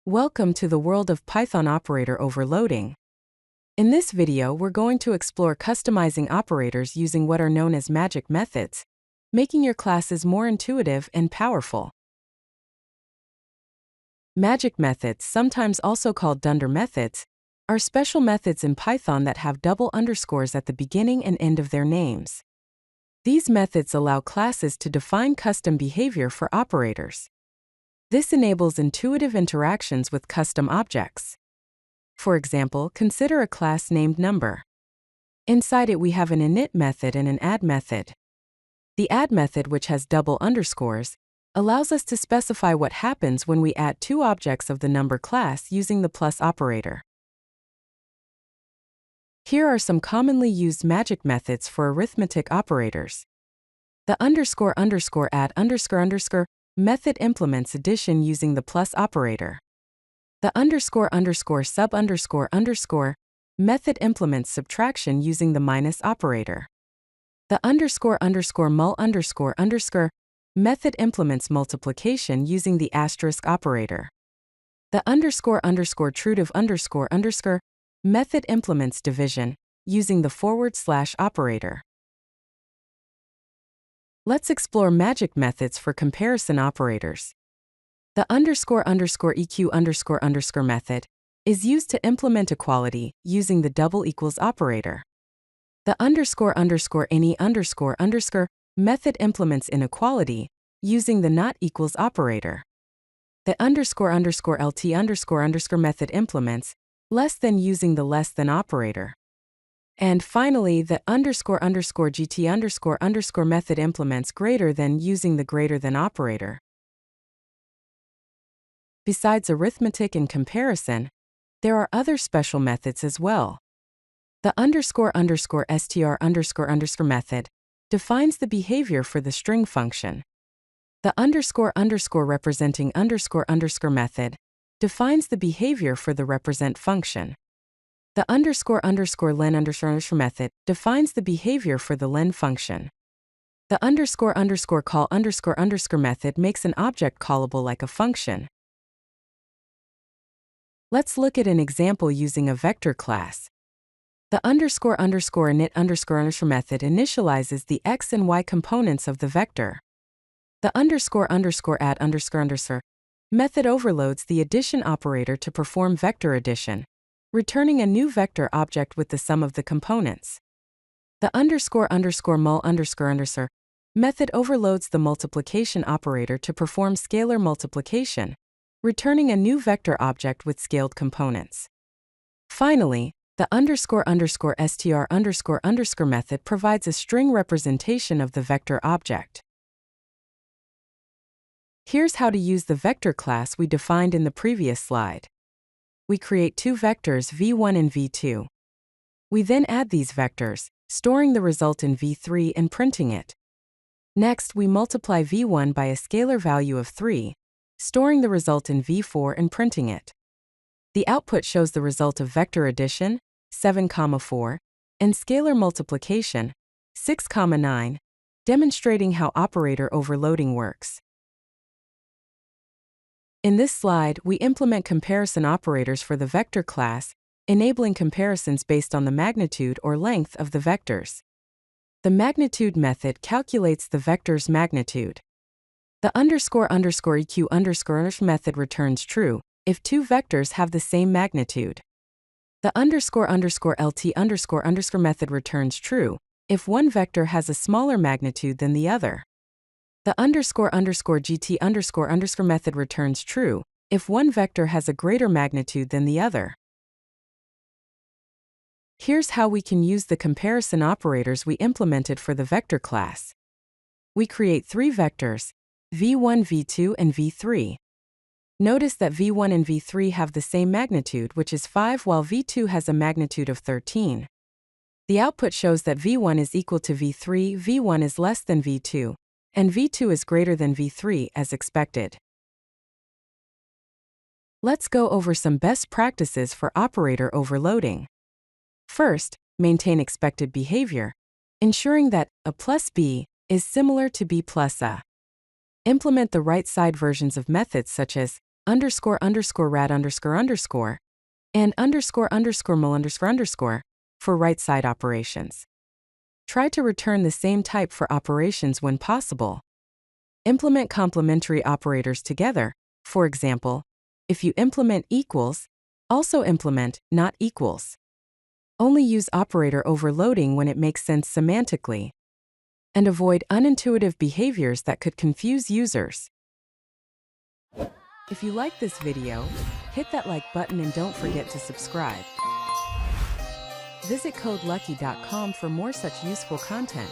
Welcome to the world of Python operator overloading. In this video, we're going to explore customizing operators using what are known as magic methods, making your classes more intuitive and powerful. Magic methods, sometimes also called dunder methods, are special methods in Python that have double underscores at the beginning and end of their names. These methods allow classes to define custom behavior for operators. This enables intuitive interactions with custom objects. For example, consider a class named number. Inside it we have an init method and an add method. The add method, which has double underscores, allows us to specify what happens when we add two objects of the number class using the plus operator. Here are some commonly used magic methods for arithmetic operators. The __add___ method implements addition using the plus operator. The __sub___ method implements subtraction using the minus operator. The __mul___ method implements multiplication using the asterisk operator. The __trutive___ method implements division using the / operator. Let's explore magic methods for comparison operators. The __eq___ method is used to implement equality using the double equals operator. The __any__ method implements inequality using the not equals operator. The __lt__ method implements less than using the less than operator. And finally, the __gt__ method implements greater than using the greater than operator. Besides arithmetic and comparison, there are other special methods as well. The __str___ method defines the behavior for the string function. The ___ representing ___ method defines the behavior for the represent function. The __len__ method defines the behavior for the len function. The __call__ method makes an object callable like a function. Let's look at an example using a vector class. The __init__ method initializes the x and y components of the vector. The __add__ method overloads the addition operator to perform vector addition, returning a new vector object with the sum of the components. The __mul__ method overloads the multiplication operator to perform scalar multiplication, returning a new vector object with scaled components. Finally, the __str___ method provides a string representation of the vector object. Here's how to use the vector class we defined in the previous slide. We create two vectors v1 and v2. We then add these vectors, storing the result in v3 and printing it. Next, we multiply v1 by a scalar value of 3, storing the result in v4 and printing it. The output shows the result of vector addition, 7, 4, and scalar multiplication, 6, 9, demonstrating how operator overloading works. In this slide, we implement comparison operators for the vector class, enabling comparisons based on the magnitude or length of the vectors. The magnitude method calculates the vector's magnitude. The __eq__ method returns true if two vectors have the same magnitude. The __lt__ method returns true if one vector has a smaller magnitude than the other. The __gt__ method returns true if one vector has a greater magnitude than the other. Here's how we can use the comparison operators we implemented for the vector class. We create three vectors, v1, v2, and v3. Notice that v1 and v3 have the same magnitude, which is 5, while v2 has a magnitude of 13. The output shows that v1 is equal to v3, v1 is less than v2, and v2 is greater than v3 as expected. Let's go over some best practices for operator overloading. First, maintain expected behavior, ensuring that a plus b is similar to b plus a. Implement the right-side versions of methods such as underscore underscore rad underscore underscore, and underscore underscore mul underscore underscore for right side operations. Try to return the same type for operations when possible. Implement complementary operators together. For example, if you implement equals, also implement not equals. Only use operator overloading when it makes sense semantically. And avoid unintuitive behaviors that could confuse users. If you like this video, hit that like button and don't forget to subscribe. Visit codelucky.com for more such useful content.